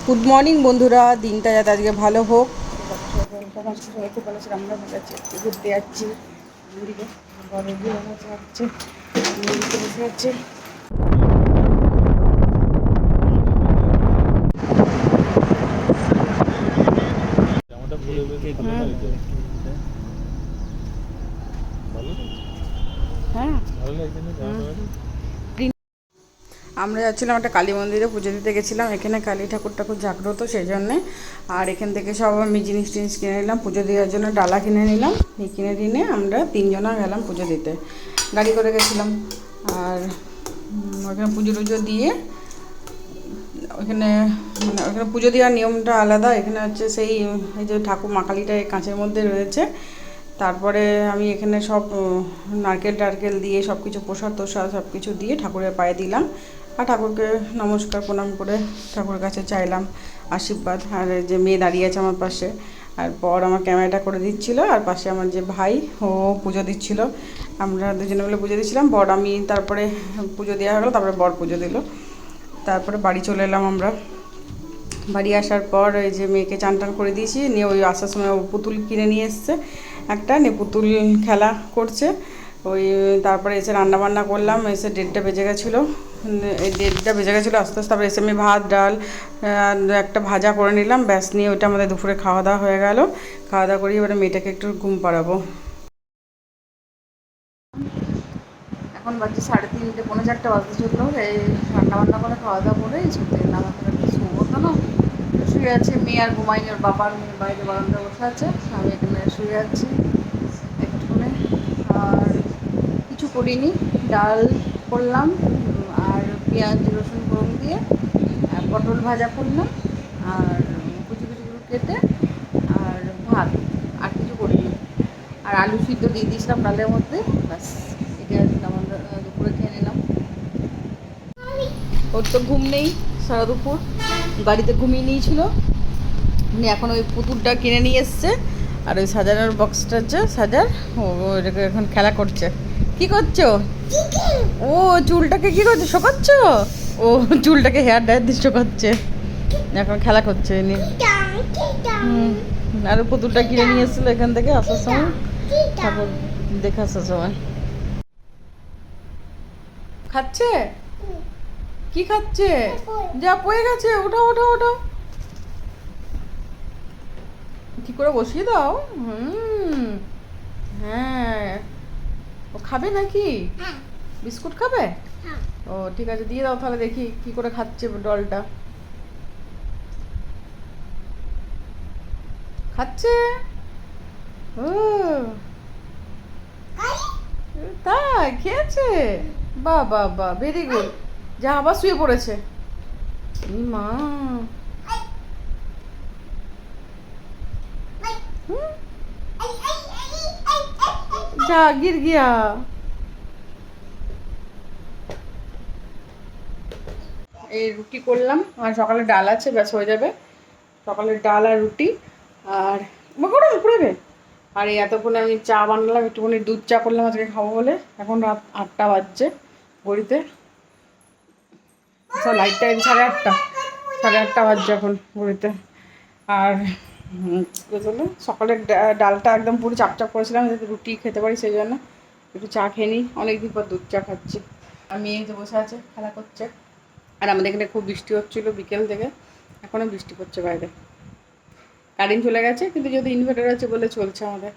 Good morning বন্ধুরা, দিনটা যাতে আজকে ভালো হোক। সবাই খুব ভালো ছিল, আমরা ভালো আছি। ঘুরতে যাচ্ছি দিকে বসে যাচ্ছে, বসে যাচ্ছে। হ্যাঁ, আমরা যাচ্ছিলাম একটা কালী মন্দিরে পুজো দিতে গেছিলাম। এখানে কালী ঠাকুরটা খুব জাগ্রত, সেই জন্যে। আর এখান থেকে সব আমি জিনিস টিনিস কিনে নিলাম পুজো দেওয়ার জন্য। ডালা কিনে নিলাম, কিনে নিয়ে আমরা তিনজনা গেলাম পুজো দিতে। গাড়ি করে গেছিলাম। আর ওখানে পুজো টুজো দিয়ে ওখানে ওখানে পুজো দেওয়ার নিয়মটা আলাদা। এখানে হচ্ছে সেই এই যে ঠাকুর মা কালীটা কাঁচের মধ্যে রয়েছে। তারপরে আমি এখানে সব নারকেল টারকেল দিয়ে সব কিছু প্রসাদ তোসাদ সব কিছু দিয়ে ঠাকুরের পায়ে দিলাম। আর ঠাকুরকে নমস্কার প্রণাম করে ঠাকুরের কাছে চাইলাম আশীর্বাদ। আর যে মেয়ে দাঁড়িয়ে আছে আমার পাশে, আর বর আমার ক্যামেরাটা করে দিচ্ছিলো, আর পাশে আমার যে ভাই ও পুজো দিচ্ছিলো। আমরা দুজনে মিলে পুজো দিচ্ছিলাম। বর আমি তারপরে পুজো দেওয়া হলো, তারপরে বর পুজো দিল। তারপরে বাড়ি চলে এলাম আমরা। বাড়ি আসার পর এই যে মেয়েকে চান টান করে দিয়েছি, নিয়ে ওই আসার সময় পুতুল কিনে নিয়ে এসছে একটা, নিয়ে পুতুল খেলা করছে। ওই তারপরে এসে রান্নাবান্না করলাম, এসে 1:30 বেজে গেছিলো। এই 1:30 বেজে গেছিলো আস্তে আস্তে। তারপরে এসে আমি ভাত ডাল একটা ভাজা করে নিলাম, ব্যাস নিয়ে ওইটা আমাদের দুপুরে খাওয়া দাওয়া হয়ে গেল। খাওয়া দাওয়া করি, এবারে মেয়েটাকে একটু ঘুম পাড়াবো। এখন বাজছে 3:30, 3:45 বাজতে চললো। এই রান্নাবান্না করে খাওয়া দাওয়া করে শুতে এলাম। এখন একটু শুবো তো না, শুয়ে আছে। মেয়ে আর ঘুমাইনি, ওর বাবার মেয়ে বাইরে বারান্দায় বসে আছে, আমি এখানে শুয়ে আছি একটুখানি। আর কিছু করিনি, ডাল করলাম আর পেঁয়াজ রসুন ফোড়ন দিয়ে পটল ভাজা করলাম, আর কুচি কুচিগুলো কেটে, আর ভাত। আর কিছু করিনি। আর আলু সিদ্ধ দিয়ে দিয়েছিলাম ডালের মধ্যে, ব্যাস এটা আমরা দুপুরে খেয়ে নিলাম। ওর তো ঘুম নেই, সারা দুপুর গাড়িতে ঘুমিয়ে নিয়েছিল। এখন ওই পুতুলটা কিনে নিয়ে এসছে, আর ওই সাজানোর বক্সটা হচ্ছে সাজার, ওটাকে এখন খেলা করছে। কি করছো? ও চুলটাকে কি করছো, শোকাচ্ছ? ও চুলটাকে হেয়ার ড্রায়ার দিয়ে শোকাচ্ছে, এখন খেলা করছে নিয়ে। আর পুতুলটা কিনে নিয়ে এসেছিলো এখান থেকে আসার সময়, ঠাকুর দেখে আসার সময়। খাচ্ছে? কি খাচ্ছে? যা পড়ে গেছে, ওঠো ওঠো ওঠো। ঠিক করে বসিয়ে দাও। হ্যাঁ, ও খাবে নাকি? বিস্কুট খাবে? ও ঠিক আছে, দিয়ে দাও তাহলে, দেখি কি করে খাচ্ছে ডলটা। খাচ্ছে? ও তাই খেয়েছে? বাহ বাহ বাহ, ভেরি গুড। যা আবার শুয়ে পড়েছে। মা যা গির গিয়া। এই রুটি করলাম, আর সকালে ডাল আছে, ব্যাস হয়ে যাবে। সকালের ডাল আর রুটি। আর পড়বে। আর এই এতক্ষণে আমি চা বানালাম, একটুখানি দুধ চা করলাম আজকে খাবো বলে। এখন রাত 8টা বাজছে ঘড়িতে। লাইটটা 8:30, 8:30 বাজছে এখন ঘড়িতে। আর সকালের ডালটা একদম পুরো চাপচাপ করেছিলাম যাতে রুটি খেতে পারি, সেই জন্য একটু চা খেয়ে নিই। অনেকদিন পর দুধ চা খাচ্ছি। আর মেয়ে তো বসে আছে, খেলা করছে। আর আমাদের এখানে খুব বৃষ্টি হচ্ছিলো বিকেল থেকে, এখনও বৃষ্টি পড়ছে বাইরে। কারেন্ট চলে গেছে, কিন্তু যেহেতু ইনভার্টার আছে বলে চলছে আমাদের।